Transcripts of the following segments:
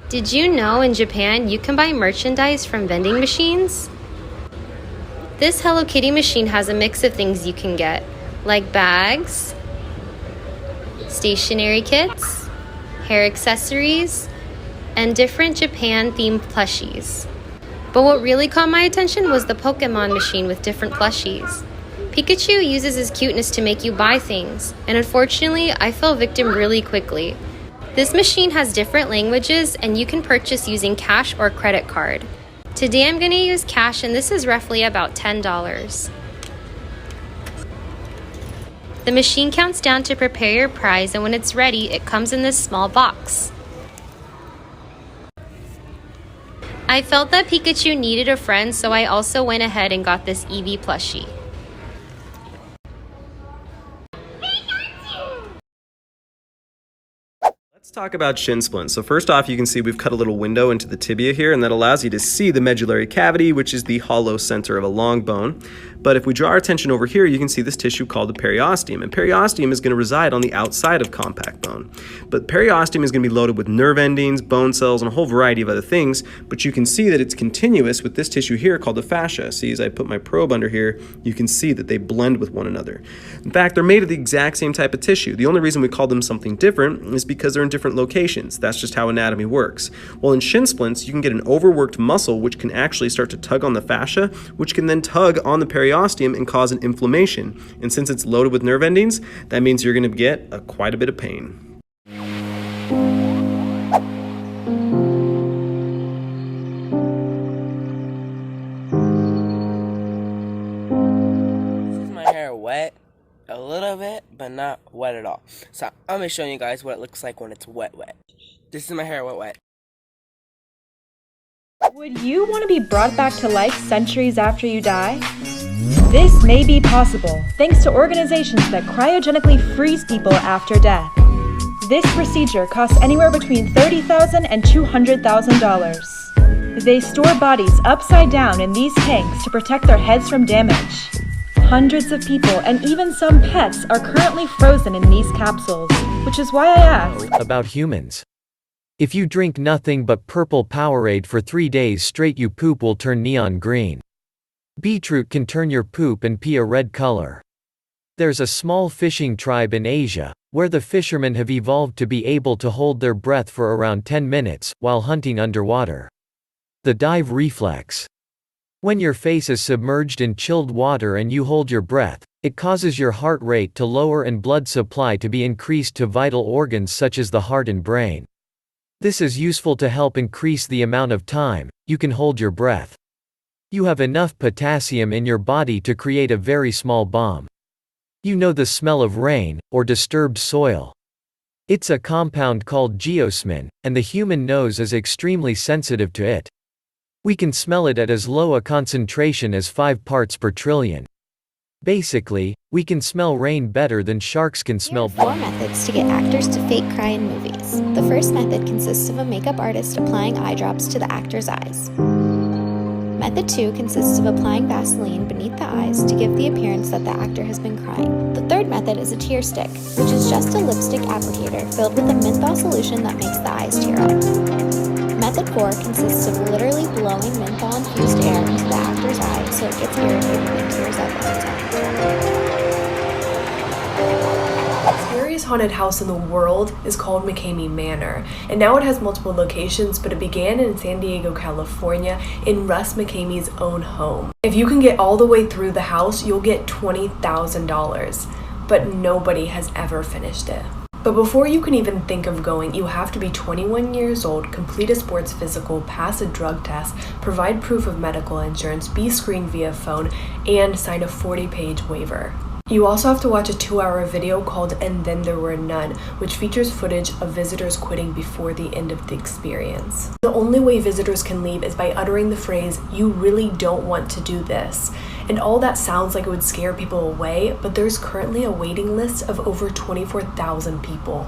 Did you know in Japan you can buy merchandise from vending machines? This Hello Kitty machine has a mix of things you can get, like bags, stationery kits, hair accessories, and different Japan-themed plushies. But what really caught my attention was the Pokemon machine with different plushies. Pikachu uses his cuteness to make you buy things, and unfortunately, I fell victim really quickly. This machine has different languages, and you can purchase using cash or credit card. Today I'm going to use cash, and this is roughly about $10. The machine counts down to prepare your prize, and when it's ready, it comes in this small box. I felt that Pikachu needed a friend, so I also went ahead and got this Eevee plushie. Let's talk about shin splints. So first off, you can see we've cut a little window into the tibia here, and that allows you to see the medullary cavity, which is the hollow center of a long bone. But if we draw our attention over here, you can see this tissue called the periosteum, and periosteum is going to reside on the outside of compact bone. But periosteum is going to be loaded with nerve endings, bone cells, and a whole variety of other things, but you can see that it's continuous with this tissue here called the fascia. See, as I put my probe under here, you can see that they blend with one another. In fact, they're made of the exact same type of tissue. The only reason we call them something different is because they're in different locations. That's just how anatomy works. Well, in shin splints, you can get an overworked muscle which can actually start to tug on the fascia, which can then tug on the periosteum and cause an inflammation. And since it's loaded with nerve endings, that means you're going to get quite a bit of pain. This is my hair wet a little bit, but not wet at all. So I'm going to show you guys what it looks like when it's wet. This is my hair wet. Would you want to be brought back to life centuries after you die? This may be possible thanks to organizations that cryogenically freeze people after death. This procedure costs anywhere between $30,000 and $200,000. They store bodies upside down in these tanks to protect their heads from damage. Hundreds of people and even some pets are currently frozen in these capsules, which is why I asked about humans. If you drink nothing but purple Powerade for 3 days straight, your poop will turn neon green. Beetroot can turn your poop and pee a red color. There's a small fishing tribe in Asia, where the fishermen have evolved to be able to hold their breath for around 10 minutes, while hunting underwater. The dive reflex. When your face is submerged in chilled water and you hold your breath, it causes your heart rate to lower and blood supply to be increased to vital organs such as the heart and brain. This is useful to help increase the amount of time you can hold your breath. You have enough potassium in your body to create a very small bomb. You know the smell of rain, or disturbed soil. It's a compound called geosmin, and the human nose is extremely sensitive to it. We can smell it at as low a concentration as 5 parts per trillion. Basically, we can smell rain better than sharks can smell blood. There are 4 methods to get actors to fake cry in movies. The first method consists of a makeup artist applying eye drops to the actor's eyes. Method 2 consists of applying Vaseline beneath the eyes to give the appearance that the actor has been crying. The third method is a tear stick, which is just a lipstick applicator filled with a menthol solution that makes the eyes tear up. Method 4 consists of literally blowing menthol-infused air into the actor's eye so it gets irritated and tears up every time. The scariest haunted house in the world is called McCamey Manor, and now it has multiple locations, but it began in San Diego, California, in Russ McCamey's own home. If you can get all the way through the house, you'll get $20,000, but nobody has ever finished it. But before you can even think of going, you have to be 21 years old, complete a sports physical, pass a drug test, provide proof of medical insurance, be screened via phone, and sign a 40-page waiver. You also have to watch a 2-hour video called "And Then There Were None," which features footage of visitors quitting before the end of the experience. The only way visitors can leave is by uttering the phrase, "You really don't want to do this." And all that sounds like it would scare people away, but there's currently a waiting list of over 24,000 people.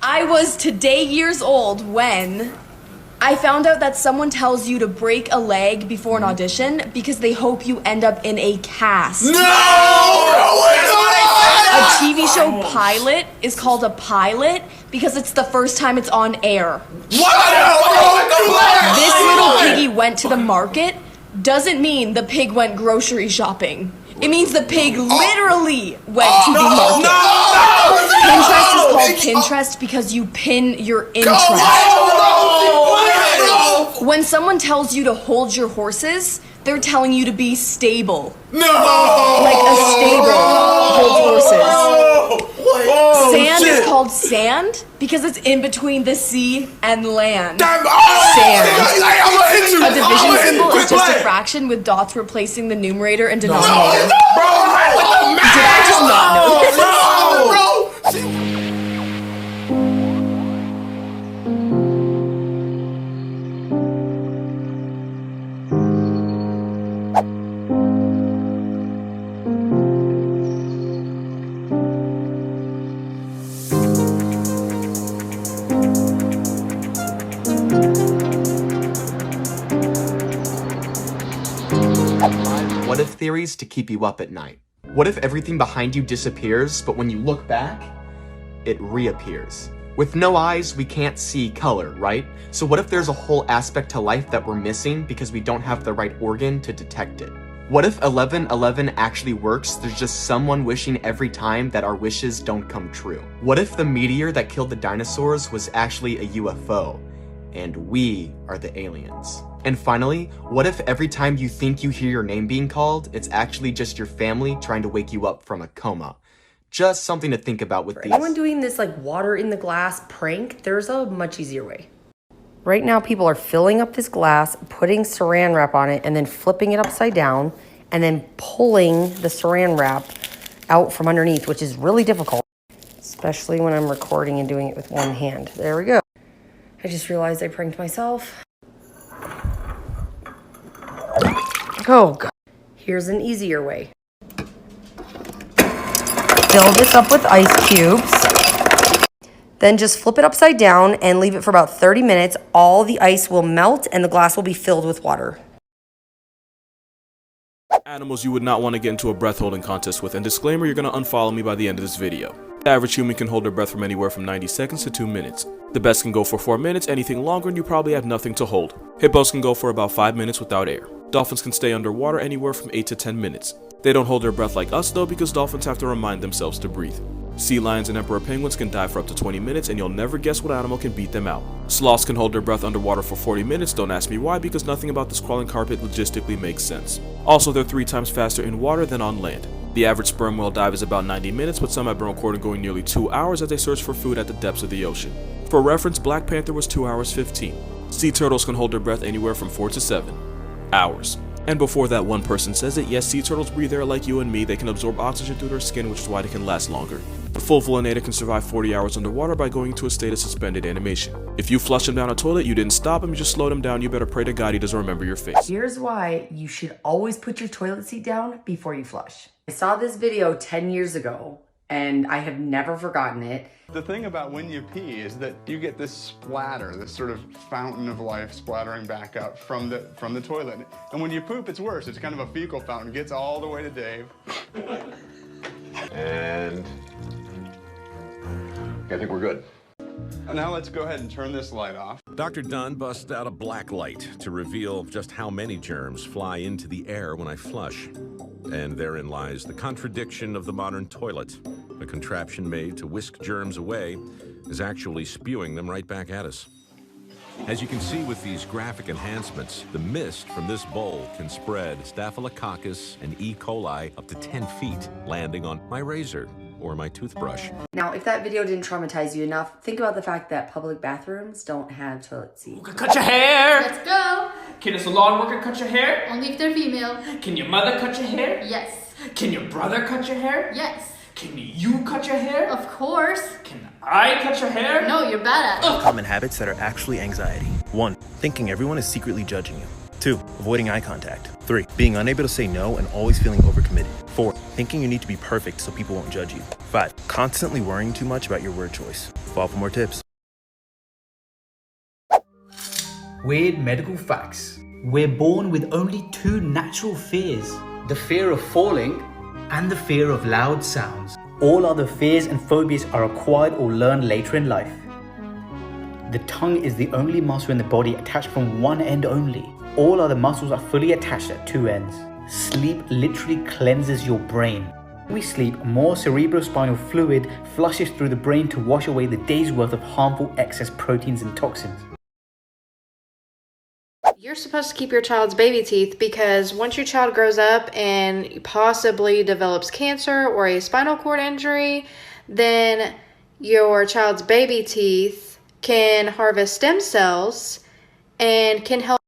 I was today years old when I found out that someone tells you to break a leg before an audition because they hope you end up in a cast. No! That's what I said! A TV show pilot is called a pilot because it's the first time it's on air. This little piggy went to the market doesn't mean the pig went grocery shopping. It means the pig literally went to the market. Pinterest is called Pinterest because you pin your interest. When someone tells you to hold your horses, they're telling you to be stable. Like a stable holds horses. Sand is called sand because it's in between the sea and land. Sand. A division symbol is just a fraction with dots replacing the numerator and denominator. Did I just not know this? What if theories to keep you up at night? What if everything behind you disappears, but when you look back, it reappears? With no eyes, we can't see color, right? So what if there's a whole aspect to life that we're missing because we don't have the right organ to detect it? What if 1111 actually works? There's just someone wishing every time that our wishes don't come true. What if the meteor that killed the dinosaurs was actually a UFO, and we are the aliens? And finally, what if every time you think you hear your name being called, it's actually just your family trying to wake you up from a coma? Just something to think about with these. Anyone doing this like water in the glass prank, there's a much easier way. Right now, people are filling up this glass, putting saran wrap on it, and then flipping it upside down, and then pulling the saran wrap out from underneath, which is really difficult, especially when I'm recording and doing it with one hand. There we go. I just realized I pranked myself. Oh, God. Here's an easier way. Fill this up with ice cubes. Then just flip it upside down and leave it for about 30 minutes. All the ice will melt and the glass will be filled with water. Animals you would not want to get into a breath holding contest with, and disclaimer, you're going to unfollow me by the end of this video. The average human can hold their breath from anywhere from 90 seconds to 2 minutes. The best can go for 4 minutes, anything longer and you probably have nothing to hold. Hippos can go for about 5 minutes without air. Dolphins can stay underwater anywhere from 8 to 10 minutes. They don't hold their breath like us though, because dolphins have to remind themselves to breathe. Sea lions and emperor penguins can dive for up to 20 minutes and you'll never guess what animal can beat them out. Sloths can hold their breath underwater for 40 minutes, don't ask me why, because nothing about this crawling carpet logistically makes sense. Also, they're 3 times faster in water than on land. The average sperm whale dive is about 90 minutes, but some have been recorded going nearly 2 hours as they search for food at the depths of the ocean. For reference, Black Panther was 2 hours 15. Sea turtles can hold their breath anywhere from 4 to 7 hours. And before that one person says it, yes, sea turtles breathe air like you and me. They can absorb oxygen through their skin, which is why they can last longer. A full velonator can survive 40 hours underwater by going into a state of suspended animation. If you flush him down a toilet, you didn't stop him, you just slowed him down, you better pray to God he doesn't remember your face. Here's why you should always put your toilet seat down before you flush. I saw this video 10 years ago and I have never forgotten it. The thing about when you pee is that you get this splatter, this sort of fountain of life splattering back up from the toilet. And when you poop, it's worse. It's kind of a fecal fountain. It gets all the way to Dave. And I think we're good. Now let's go ahead and turn this light off. Dr. Dunn busts out a black light to reveal just how many germs fly into the air when I flush. And therein lies the contradiction of the modern toilet. A contraption made to whisk germs away is actually spewing them right back at us. As you can see with these graphic enhancements, the mist from this bowl can spread Staphylococcus and E. coli up to 10 feet, landing on my razor or my toothbrush. Now, if that video didn't traumatize you enough, think about the fact that public bathrooms don't have toilet seats. Cut your hair! Let's go! Can a salon worker cut your hair? Only if they're female. Can your mother cut your hair? Yes. Can your brother cut your hair? Yes. Can you cut your hair? Of course. Can I cut your hair? No, you're bad at it. Common habits that are actually anxiety. 1. Thinking everyone is secretly judging you. 2. Avoiding eye contact. 3. Being unable to say no and always feeling overcommitted. 4. Thinking you need to be perfect so people won't judge you. 5. Constantly worrying too much about your word choice. Follow for more tips. Weird medical facts. We're born with only 2 natural fears. The fear of falling and the fear of loud sounds. All other fears and phobias are acquired or learned later in life. The tongue is the only muscle in the body attached from one end only. All other muscles are fully attached at two ends. Sleep literally cleanses your brain. When we sleep, more cerebrospinal fluid flushes through the brain to wash away the day's worth of harmful excess proteins and toxins. You're supposed to keep your child's baby teeth because once your child grows up and possibly develops cancer or a spinal cord injury, then your child's baby teeth can harvest stem cells and can help